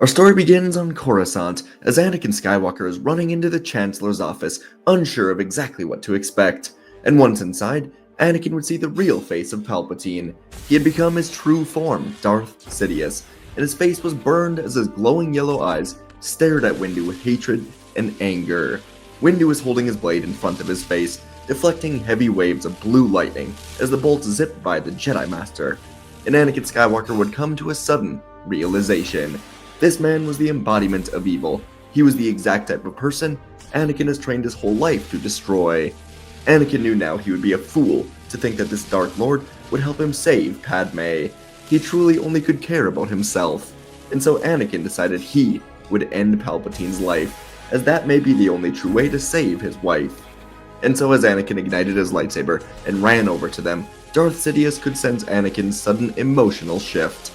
Our story begins on Coruscant as Anakin Skywalker is running into the Chancellor's office, unsure of exactly what to expect. And once inside, Anakin would see the real face of Palpatine. He had become his true form, Darth Sidious, and his face was burned as his glowing yellow eyes stared at Windu with hatred and anger. Windu was holding his blade in front of his face, deflecting heavy waves of blue lightning as the bolt zipped by the Jedi Master. And Anakin Skywalker would come to a sudden realization. This man was the embodiment of evil. He was the exact type of person Anakin has trained his whole life to destroy. Anakin knew now he would be a fool to think that this Dark Lord would help him save Padme. He truly only could care about himself. And so Anakin decided he would end Palpatine's life, as that may be the only true way to save his wife. And so as Anakin ignited his lightsaber and ran over to them, Darth Sidious could sense Anakin's sudden emotional shift.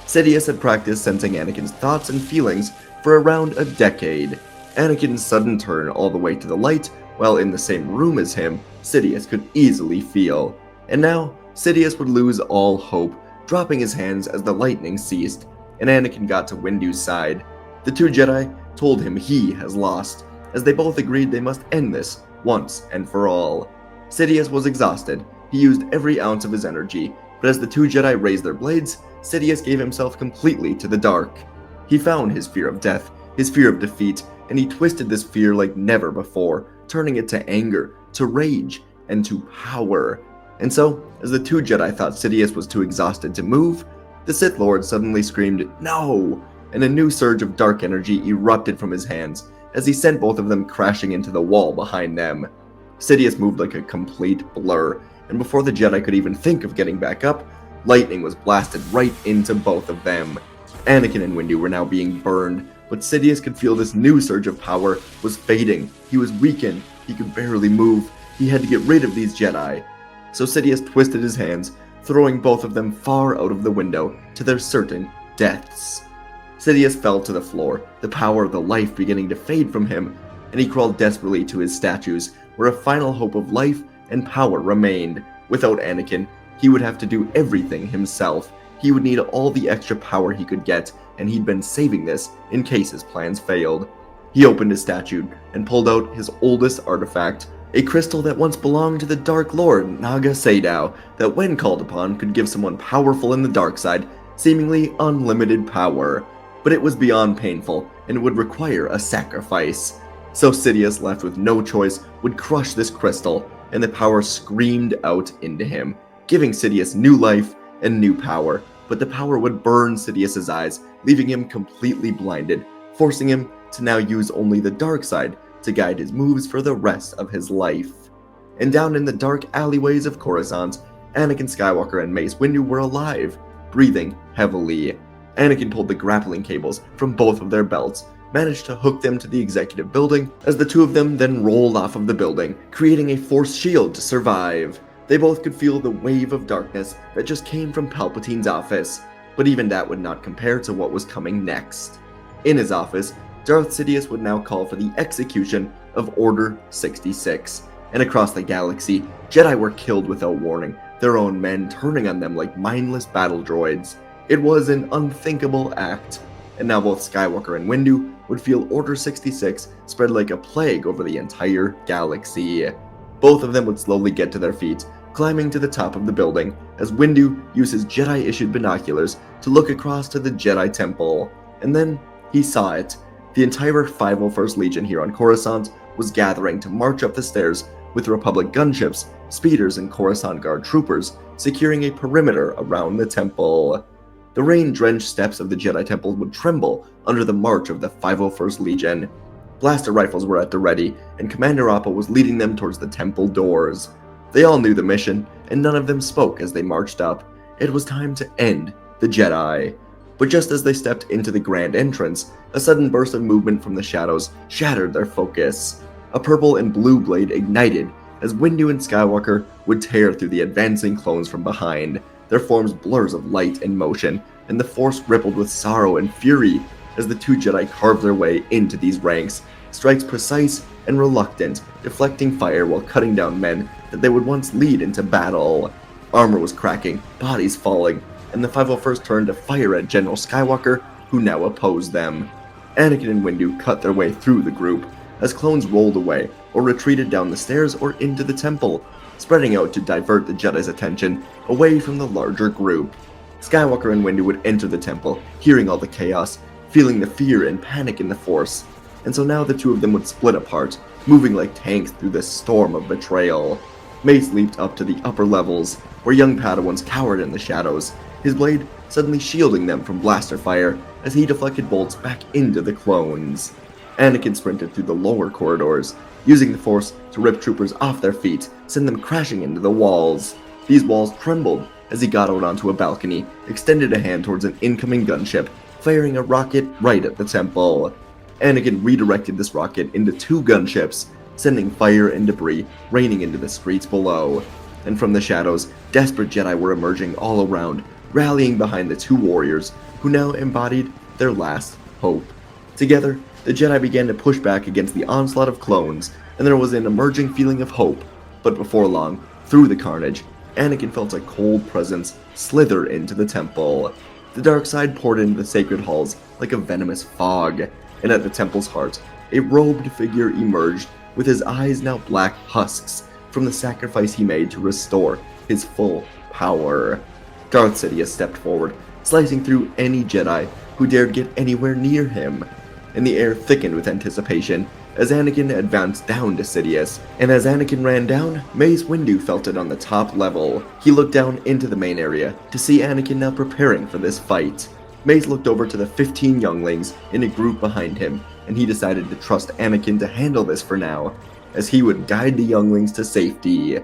Sidious had practiced sensing Anakin's thoughts and feelings for around a decade. Anakin's sudden turn all the way to the light, while in the same room as him, Sidious could easily feel. And now, Sidious would lose all hope, dropping his hands as the lightning ceased, and Anakin got to Windu's side. The two Jedi told him he has lost, as they both agreed they must end this once and for all. Sidious was exhausted. He used every ounce of his energy, but as the two Jedi raised their blades, Sidious gave himself completely to the dark. He found his fear of death, his fear of defeat, and he twisted this fear like never before, turning it to anger, to rage, and to power. And so, as the two Jedi thought Sidious was too exhausted to move, the Sith Lord suddenly screamed, "No!" and a new surge of dark energy erupted from his hands, as he sent both of them crashing into the wall behind them. Sidious moved like a complete blur, and before the Jedi could even think of getting back up, lightning was blasted right into both of them. Anakin and Windu were now being burned, but Sidious could feel this new surge of power was fading. He was weakened, he could barely move, he had to get rid of these Jedi. So Sidious twisted his hands, throwing both of them far out of the window to their certain deaths. Sidious fell to the floor, the power of the life beginning to fade from him, and he crawled desperately to his statues, where a final hope of life and power remained. Without Anakin, he would have to do everything himself. He would need all the extra power he could get, and he'd been saving this in case his plans failed. He opened his statue and pulled out his oldest artifact, a crystal that once belonged to the Dark Lord Naga Sadow, that when called upon could give someone powerful in the dark side seemingly unlimited power. But it was beyond painful and would require a sacrifice. So Sidious, left with no choice, would crush this crystal, and the power screamed out into him, giving Sidious new life and new power. But the power would burn Sidious's eyes, leaving him completely blinded, forcing him to now use only the dark side to guide his moves for the rest of his life. And down in the dark alleyways of Coruscant, Anakin Skywalker and Mace Windu were alive, breathing heavily. Anakin pulled the grappling cables from both of their belts, managed to hook them to the executive building, as the two of them then rolled off of the building, creating a force shield to survive. They both could feel the wave of darkness that just came from Palpatine's office, but even that would not compare to what was coming next. In his office, Darth Sidious would now call for the execution of Order 66, and across the galaxy, Jedi were killed without warning, their own men turning on them like mindless battle droids. It was an unthinkable act, and now both Skywalker and Windu would feel Order 66 spread like a plague over the entire galaxy. Both of them would slowly get to their feet, climbing to the top of the building, as Windu used his Jedi-issued binoculars to look across to the Jedi Temple. And then he saw it. The entire 501st Legion here on Coruscant was gathering to march up the stairs, with Republic gunships, speeders, and Coruscant Guard troopers securing a perimeter around the temple. The rain-drenched steps of the Jedi Temple would tremble under the march of the 501st Legion. Blaster rifles were at the ready, and Commander Appa was leading them towards the temple doors. They all knew the mission, and none of them spoke as they marched up. It was time to end the Jedi. But just as they stepped into the grand entrance, a sudden burst of movement from the shadows shattered their focus. A purple and blue blade ignited as Windu and Skywalker would tear through the advancing clones from behind, their forms blurs of light and motion, and the Force rippled with sorrow and fury as the two Jedi carved their way into these ranks, strikes precise and reluctant, deflecting fire while cutting down men that they would once lead into battle. Armor was cracking, bodies falling, and the 501st turned to fire at General Skywalker, who now opposed them. Anakin and Windu cut their way through the group, as clones rolled away or retreated down the stairs or into the temple, spreading out to divert the Jedi's attention away from the larger group. Skywalker and Windu would enter the temple, hearing all the chaos, feeling the fear and panic in the Force, and so now the two of them would split apart, moving like tanks through this storm of betrayal. Mace leaped up to the upper levels, where young Padawans cowered in the shadows, his blade suddenly shielding them from blaster fire as he deflected bolts back into the clones. Anakin sprinted through the lower corridors, using the Force to rip troopers off their feet, send them crashing into the walls. These walls trembled as he got out onto a balcony, extended a hand towards an incoming gunship, firing a rocket right at the temple. Anakin redirected this rocket into 2 gunships, sending fire and debris raining into the streets below. And from the shadows, desperate Jedi were emerging all around, rallying behind the 2 warriors, who now embodied their last hope. Together, the Jedi began to push back against the onslaught of clones, and there was an emerging feeling of hope. But before long, through the carnage, Anakin felt a cold presence slither into the temple. The dark side poured into the sacred halls like a venomous fog, and at the temple's heart, a robed figure emerged with his eyes now black husks from the sacrifice he made to restore his full power. Darth Sidious stepped forward, slicing through any Jedi who dared get anywhere near him, and the air thickened with anticipation as Anakin advanced down to Sidious. And as Anakin ran down, Mace Windu felt it on the top level. He looked down into the main area to see Anakin now preparing for this fight. Mace looked over to the 15 younglings in a group behind him, and he decided to trust Anakin to handle this for now, as he would guide the younglings to safety.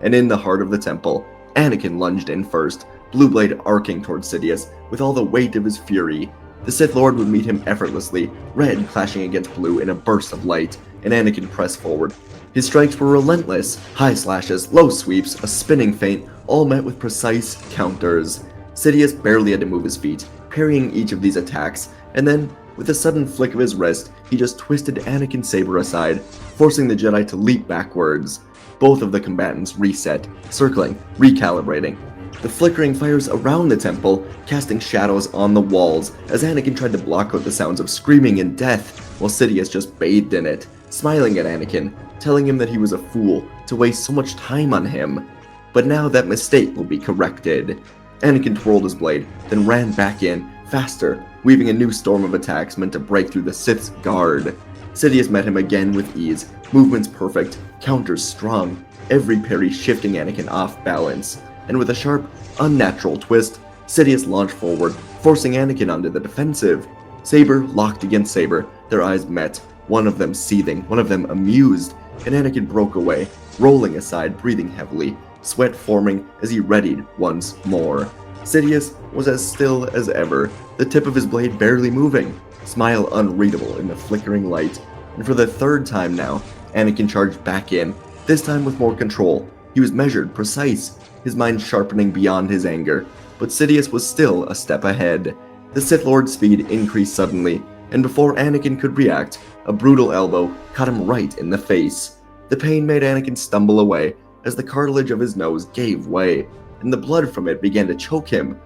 And in the heart of the temple, Anakin lunged in first, blue blade arcing towards Sidious with all the weight of his fury. The Sith Lord would meet him effortlessly, red clashing against blue in a burst of light, and Anakin pressed forward. His strikes were relentless, high slashes, low sweeps, a spinning feint, all met with precise counters. Sidious barely had to move his feet, parrying each of these attacks, and then, with a sudden flick of his wrist, he just twisted Anakin's saber aside, forcing the Jedi to leap backwards. Both of the combatants reset, circling, recalibrating. The flickering fires around the temple, casting shadows on the walls, as Anakin tried to block out the sounds of screaming and death, while Sidious just bathed in it, smiling at Anakin, telling him that he was a fool to waste so much time on him. But now that mistake will be corrected. Anakin twirled his blade, then ran back in, faster, weaving a new storm of attacks meant to break through the Sith's guard. Sidious met him again with ease, movements perfect, counters strong, every parry shifting Anakin off balance. And with a sharp, unnatural twist, Sidious launched forward, forcing Anakin onto the defensive. Saber locked against saber, their eyes met, one of them seething, one of them amused, and Anakin broke away, rolling aside, breathing heavily, sweat forming as he readied once more. Sidious was as still as ever, the tip of his blade barely moving, smile unreadable in the flickering light. And for the 3rd time now, Anakin charged back in, this time with more control. He was measured, precise, his mind sharpening beyond his anger, but Sidious was still a step ahead. The Sith Lord's speed increased suddenly, and before Anakin could react, a brutal elbow caught him right in the face. The pain made Anakin stumble away as the cartilage of his nose gave way, and the blood from it began to choke him.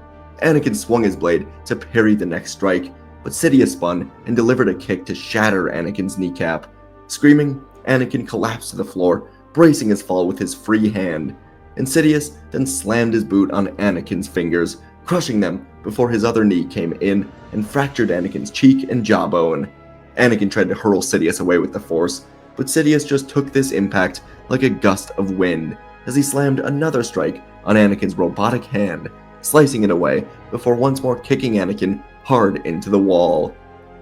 Anakin swung his blade to parry the next strike, but Sidious spun and delivered a kick to shatter Anakin's kneecap. Screaming, Anakin collapsed to the floor, bracing his fall with his free hand. And Sidious then slammed his boot on Anakin's fingers, crushing them before his other knee came in and fractured Anakin's cheek and jawbone. Anakin tried to hurl Sidious away with the Force, but Sidious just took this impact like a gust of wind as he slammed another strike on Anakin's robotic hand, slicing it away before once more kicking Anakin hard into the wall.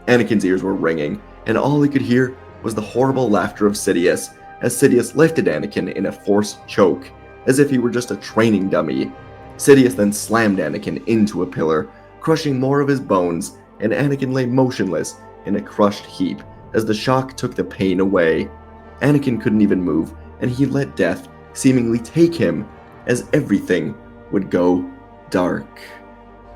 Anakin's ears were ringing, and all he could hear was the horrible laughter of Sidious as Sidious lifted Anakin in a Force choke, as if he were just a training dummy. Sidious then slammed Anakin into a pillar, crushing more of his bones, and Anakin lay motionless in a crushed heap as the shock took the pain away. Anakin couldn't even move, and he let death seemingly take him as everything would go dark.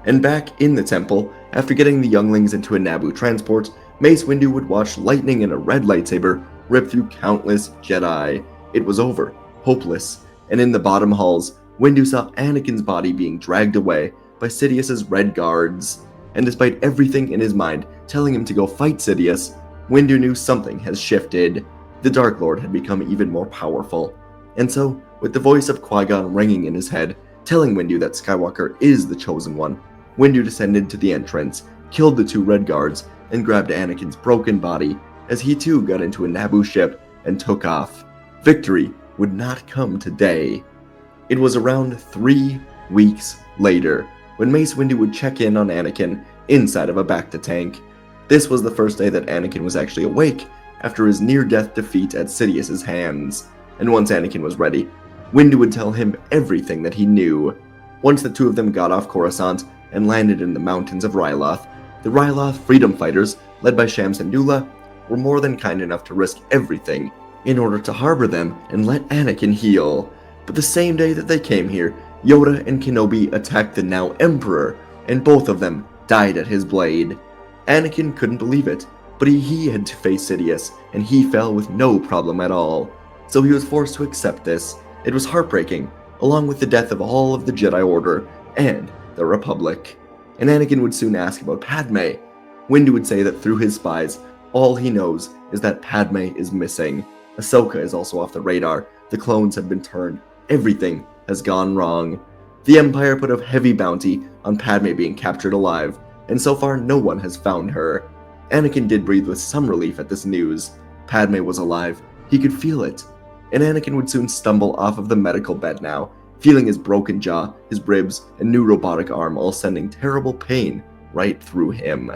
And back in the temple, after getting the younglings into a Naboo transport, Mace Windu would watch lightning and a red lightsaber rip through countless Jedi. It was over, hopeless, and in the bottom halls, Windu saw Anakin's body being dragged away by Sidious's red guards. and despite everything in his mind telling him to go fight Sidious, Windu knew something has shifted. The Dark Lord had become even more powerful. And so, with the voice of Qui-Gon ringing in his head, telling Windu that Skywalker is the Chosen One, Windu descended to the entrance, killed the 2 Red Guards, and grabbed Anakin's broken body as he too got into a Naboo ship and took off. Victory would not come today. It was around 3 weeks later when Mace Windu would check in on Anakin inside of a Bacta tank. This was the first day that Anakin was actually awake after his near-death defeat at Sidious's hands. And once Anakin was ready, Windu would tell him everything that he knew. Once the 2 of them got off Coruscant and landed in the mountains of Ryloth, the Ryloth freedom fighters, led by Sham Syndulla, were more than kind enough to risk everything in order to harbor them and let Anakin heal. But the same day that they came here, Yoda and Kenobi attacked the now Emperor, and both of them died at his blade. Anakin couldn't believe it, but he had to face Sidious, and he fell with no problem at all. So he was forced to accept this. It was heartbreaking, along with the death of all of the Jedi Order and the Republic. And Anakin would soon ask about Padme. Windu would say that through his spies, all he knows is that Padme is missing. Ahsoka is also off the radar. The clones have been turned. Everything has gone wrong. The Empire put a heavy bounty on Padme being captured alive, and so far no one has found her. Anakin did breathe with some relief at this news. Padme was alive. He could feel it. And Anakin would soon stumble off of the medical bed now, feeling his broken jaw, his ribs, and new robotic arm all sending terrible pain right through him.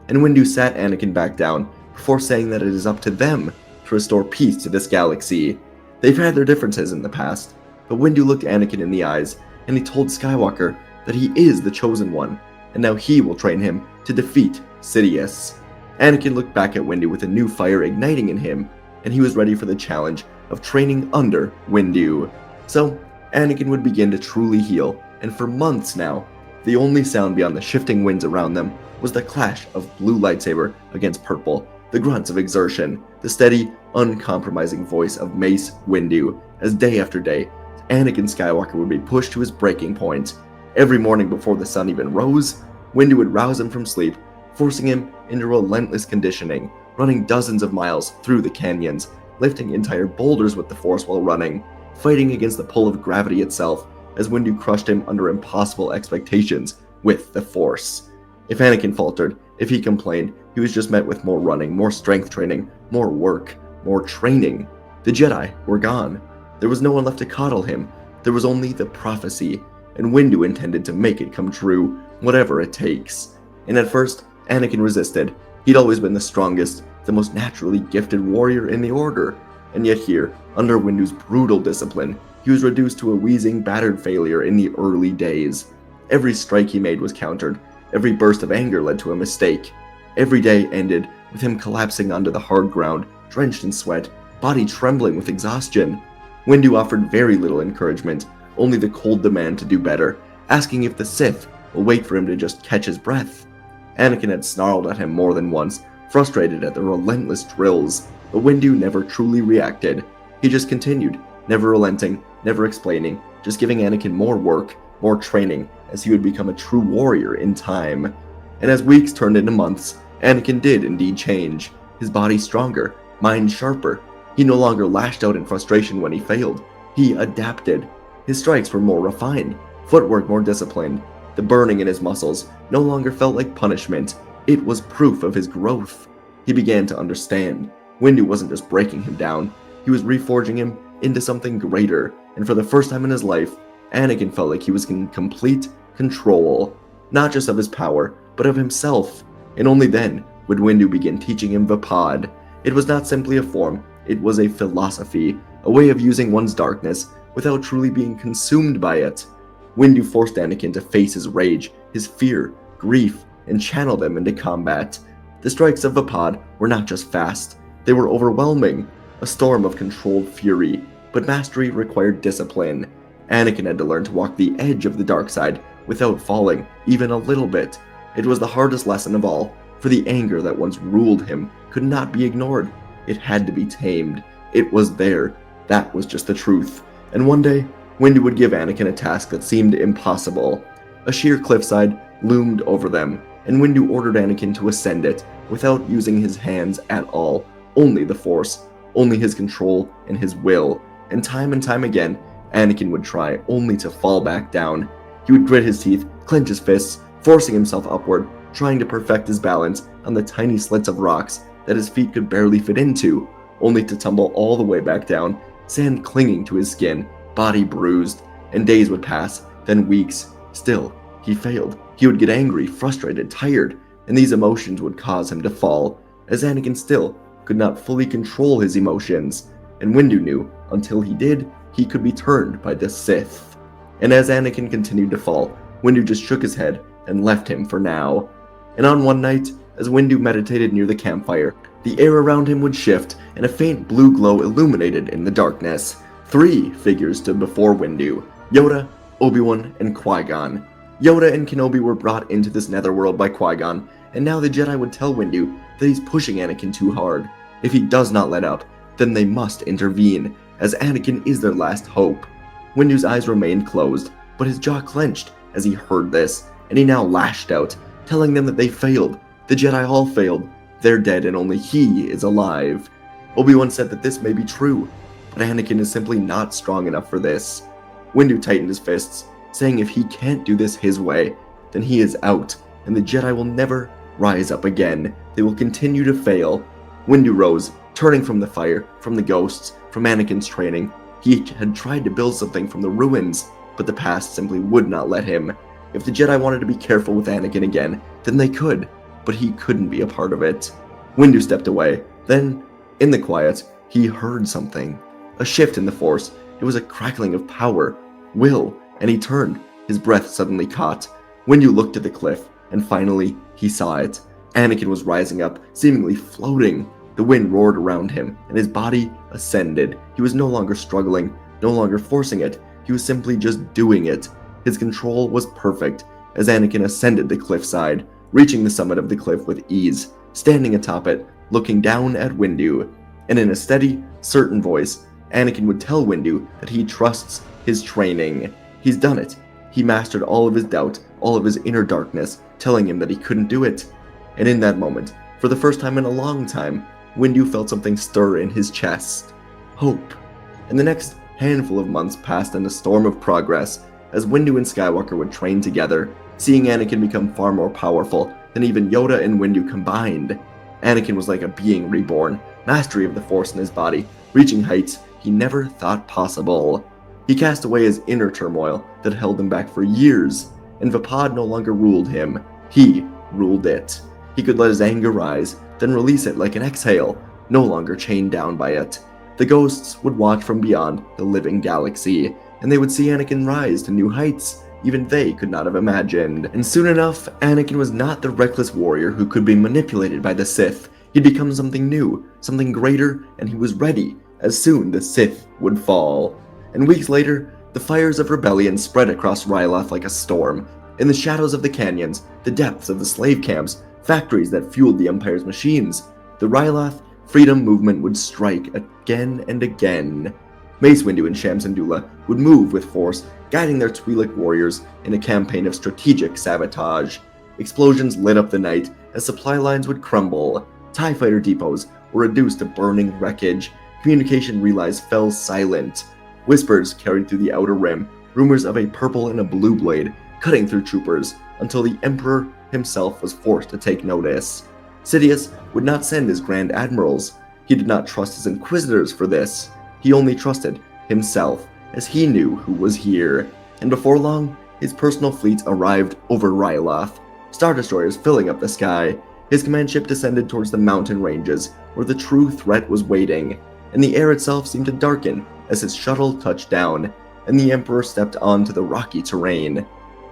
And Windu sat Anakin back down before saying that it is up to them to restore peace to this galaxy. They've had their differences in the past, but Windu looked Anakin in the eyes, and he told Skywalker that he is the Chosen One, and now he will train him to defeat Sidious. Anakin looked back at Windu with a new fire igniting in him, and he was ready for the challenge of training under Windu. So, Anakin would begin to truly heal, and for months now, the only sound beyond the shifting winds around them was the clash of blue lightsaber against purple, the grunts of exertion, the steady, uncompromising voice of Mace Windu, as day after day, Anakin Skywalker would be pushed to his breaking point. Every morning before the sun even rose, Windu would rouse him from sleep, forcing him into relentless conditioning, running dozens of miles through the canyons, lifting entire boulders with the Force while running, fighting against the pull of gravity itself, as Windu crushed him under impossible expectations with the Force. If Anakin faltered, if he complained, he was just met with more running, more strength training, more work, more training. The Jedi were gone. There was no one left to coddle him. There was only the prophecy, and Windu intended to make it come true, whatever it takes. And at first, Anakin resisted. He'd always been the strongest, the most naturally gifted warrior in the Order, and yet here, under Windu's brutal discipline, he was reduced to a wheezing, battered failure in the early days. Every strike he made was countered. Every burst of anger led to a mistake. Every day ended with him collapsing onto the hard ground, drenched in sweat, body trembling with exhaustion. Windu offered very little encouragement, only the cold demand to do better, asking if the Sith will wait for him to just catch his breath. Anakin had snarled at him more than once, frustrated at the relentless drills, but Windu never truly reacted. He just continued, never relenting, never explaining, just giving Anakin more work, more training, as he would become a true warrior in time. And as weeks turned into months, Anakin did indeed change, his body stronger, mind sharper. He no longer lashed out in frustration when he failed. He adapted. His strikes were more refined, footwork more disciplined. The burning in his muscles no longer felt like punishment. It was proof of his growth. He began to understand. Windu wasn't just breaking him down. He was reforging him into something greater, and for the first time in his life, Anakin felt like he was in complete control, not just of his power, but of himself. And only then would Windu begin teaching him Vapad. It was not simply a form, it was a philosophy, a way of using one's darkness without truly being consumed by it. Windu forced Anakin to face his rage, his fear, grief, and channel them into combat. The strikes of Vapad were not just fast, they were overwhelming, a storm of controlled fury, but mastery required discipline. Anakin had to learn to walk the edge of the dark side without falling, even a little bit. It was the hardest lesson of all, for the anger that once ruled him could not be ignored. It had to be tamed. It was there. That was just the truth. And one day, Windu would give Anakin a task that seemed impossible. A sheer cliffside loomed over them, and Windu ordered Anakin to ascend it without using his hands at all, only the Force, only his control and his will. And time again, Anakin would try, only to fall back down. He would grit his teeth, clench his fists, forcing himself upward, trying to perfect his balance on the tiny slits of rocks that his feet could barely fit into, only to tumble all the way back down, sand clinging to his skin, body bruised. And days would pass, then weeks. Still, he failed. He would get angry, frustrated, tired, and these emotions would cause him to fall, as Anakin still could not fully control his emotions. And Windu knew, until he did, he could be turned by the Sith. And as Anakin continued to fall, Windu just shook his head and left him for now. And on one night, as Windu meditated near the campfire, the air around him would shift, and a faint blue glow illuminated in the darkness. 3 figures stood before Windu: Yoda, Obi-Wan, and Qui-Gon. Yoda and Kenobi were brought into this netherworld by Qui-Gon, and now the Jedi would tell Windu that he's pushing Anakin too hard. If he does not let up, then they must intervene, as Anakin is their last hope. Windu's eyes remained closed, but his jaw clenched as he heard this, and he now lashed out, telling them that they failed. The Jedi all failed. They're dead and only he is alive. Obi-Wan said that this may be true, but Anakin is simply not strong enough for this. Windu tightened his fists, saying if he can't do this his way, then he is out, and the Jedi will never rise up again. They will continue to fail. Windu rose, turning from the fire, from the ghosts, from Anakin's training. He had tried to build something from the ruins, but the past simply would not let him. If the Jedi wanted to be careful with Anakin again, then they could, but he couldn't be a part of it. Windu stepped away. Then, in the quiet, he heard something. A shift in the Force. It was a crackling of power, will, and he turned. His breath suddenly caught. Windu looked at the cliff, and finally, he saw it. Anakin was rising up, seemingly floating. The wind roared around him, and his body ascended. He was no longer struggling, no longer forcing it. He was simply just doing it. His control was perfect, as Anakin ascended the cliffside, reaching the summit of the cliff with ease, standing atop it, looking down at Windu. And in a steady, certain voice, Anakin would tell Windu that he trusts his training. He's done it. He mastered all of his doubt, all of his inner darkness, telling him that he couldn't do it. And in that moment, for the first time in a long time, Windu felt something stir in his chest. Hope. And the next handful of months passed in a storm of progress, as Windu and Skywalker would train together, seeing Anakin become far more powerful than even Yoda and Windu combined. Anakin was like a being reborn, mastery of the Force in his body, reaching heights he never thought possible. He cast away his inner turmoil that held him back for years, and Vapad no longer ruled him. He ruled it. He could let his anger rise, then release it like an exhale, no longer chained down by it. The ghosts would watch from beyond the living galaxy, and they would see Anakin rise to new heights even they could not have imagined. And soon enough, Anakin was not the reckless warrior who could be manipulated by the Sith. He'd become something new, something greater, and he was ready, as soon the Sith would fall. And weeks later, the fires of rebellion spread across Ryloth like a storm. In the shadows of the canyons, the depths of the slave camps, factories that fueled the Empire's machines, the Ryloth freedom movement would strike again and again. Mace Windu and Shamsandula would move with force, guiding their Twi'lek warriors in a campaign of strategic sabotage. Explosions lit up the night as supply lines would crumble. TIE fighter depots were reduced to burning wreckage. Communication relays fell silent. Whispers carried through the outer rim, rumors of a purple and a blue blade cutting through troopers, until the Emperor himself was forced to take notice. Sidious would not send his Grand Admirals. He did not trust his Inquisitors for this. He only trusted himself, as he knew who was here. And before long, his personal fleet arrived over Ryloth, Star Destroyers filling up the sky. His command ship descended towards the mountain ranges, where the true threat was waiting, and the air itself seemed to darken as his shuttle touched down, and the Emperor stepped onto the rocky terrain.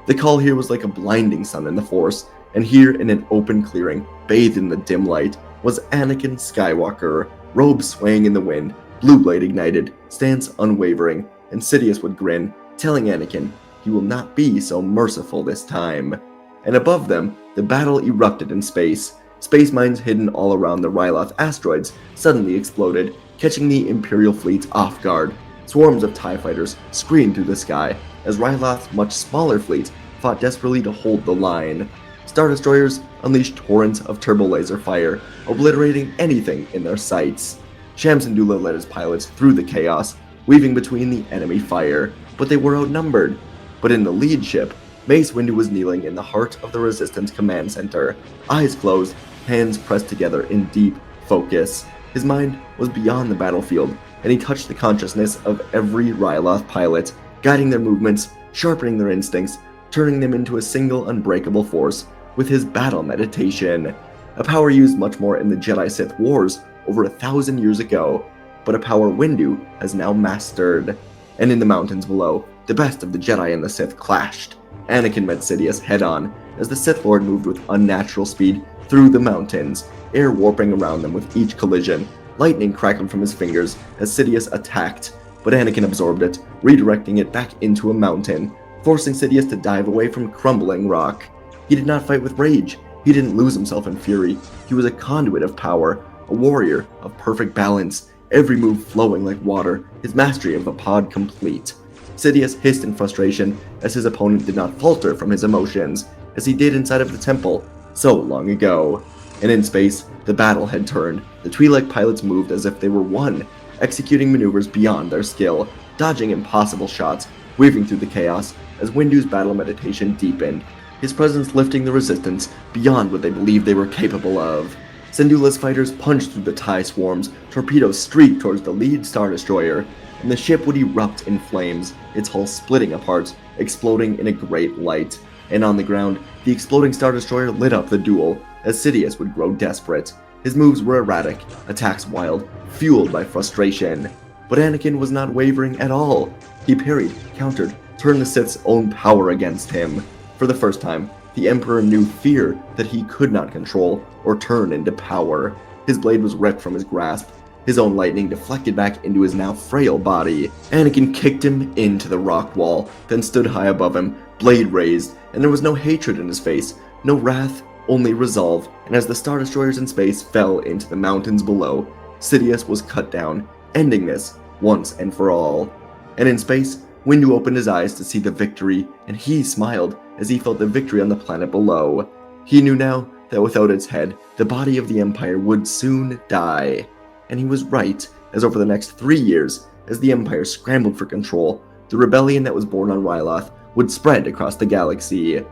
The call here was like a blinding sun in the Force, and here in an open clearing, bathed in the dim light, was Anakin Skywalker, robes swaying in the wind, blue blade ignited, stance unwavering, and Sidious would grin, telling Anakin he will not be so merciful this time. And above them, the battle erupted in space. Space mines hidden all around the Ryloth asteroids suddenly exploded, catching the Imperial fleet off guard. Swarms of TIE fighters screamed through the sky, as Ryloth's much smaller fleet fought desperately to hold the line. Star Destroyers unleashed torrents of turbo laser fire, obliterating anything in their sights. Shams Syndulla led his pilots through the chaos, weaving between the enemy fire, but they were outnumbered. But in the lead ship, Mace Windu was kneeling in the heart of the Resistance command center, eyes closed, hands pressed together in deep focus. His mind was beyond the battlefield, and he touched the consciousness of every Ryloth pilot, guiding their movements, sharpening their instincts, turning them into a single unbreakable force with his battle meditation, a power used much more in the Jedi-Sith Wars over 1,000 years ago, but a power Windu has now mastered. And in the mountains below, the best of the Jedi and the Sith clashed. Anakin met Sidious head-on as the Sith Lord moved with unnatural speed through the mountains, air warping around them with each collision. Lightning crackled from his fingers as Sidious attacked, but Anakin absorbed it, redirecting it back into a mountain, forcing Sidious to dive away from crumbling rock. He did not fight with rage. He didn't lose himself in fury. He was a conduit of power, a warrior of perfect balance, every move flowing like water, his mastery of the pod complete. Sidious hissed in frustration as his opponent did not falter from his emotions, as he did inside of the temple so long ago. And in space, the battle had turned. The Twi'lek pilots moved as if they were one, executing maneuvers beyond their skill, dodging impossible shots, weaving through the chaos as Windu's battle meditation deepened, his presence lifting the Resistance beyond what they believed they were capable of. Syndulla's fighters punched through the TIE swarms, torpedoes streaked towards the lead Star Destroyer, and the ship would erupt in flames, its hull splitting apart, exploding in a great light. And on the ground, the exploding Star Destroyer lit up the duel, as Sidious would grow desperate. His moves were erratic, attacks wild, fueled by frustration. But Anakin was not wavering at all. He parried, countered, turned the Sith's own power against him. For the first time, the Emperor knew fear that he could not control or turn into power. His blade was ripped from his grasp, his own lightning deflected back into his now frail body. Anakin kicked him into the rock wall, then stood high above him, blade raised, and there was no hatred in his face, no wrath, only resolve. And as the Star Destroyers in space fell into the mountains below, Sidious was cut down, ending this once and for all. And in space, Windu opened his eyes to see the victory, and he smiled as he felt the victory on the planet below. He knew now that without its head, the body of the Empire would soon die. And he was right, as over the next 3 years, as the Empire scrambled for control, the rebellion that was born on Ryloth would spread across the galaxy.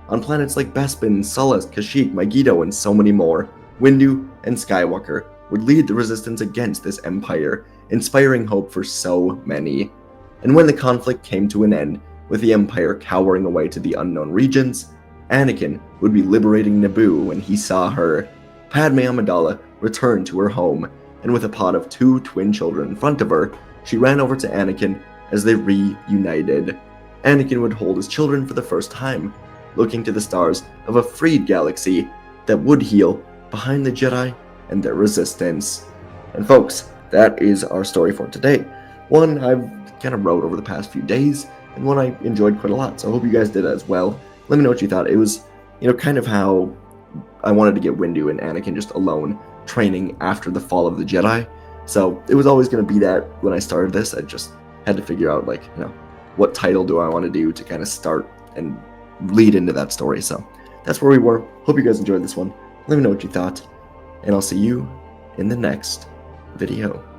On planets like Bespin, Sullust, Kashyyyk, Megiddo, and so many more, Windu and Skywalker would lead the resistance against this empire, inspiring hope for so many. And when the conflict came to an end, with the Empire cowering away to the unknown regions, Anakin would be liberating Naboo when he saw her. Padme Amidala returned to her home, and with a pod of 2 twin children in front of her, she ran over to Anakin as they reunited. Anakin would hold his children for the first time, looking to the stars of a freed galaxy that would heal behind the Jedi and their resistance. And folks, that is our story for today. One I've kind of wrote over the past few days, and one I enjoyed quite a lot, so I hope you guys did as well. Let me know what you thought. It was, kind of how I wanted to get Windu and Anakin just alone, training after the fall of the Jedi. So it was always going to be that when I started this. I just had to figure out, what title do I want to do to kind of start and lead into that story. So that's where we were. Hope you guys enjoyed this one. Let me know what you thought, and I'll see you in the next video.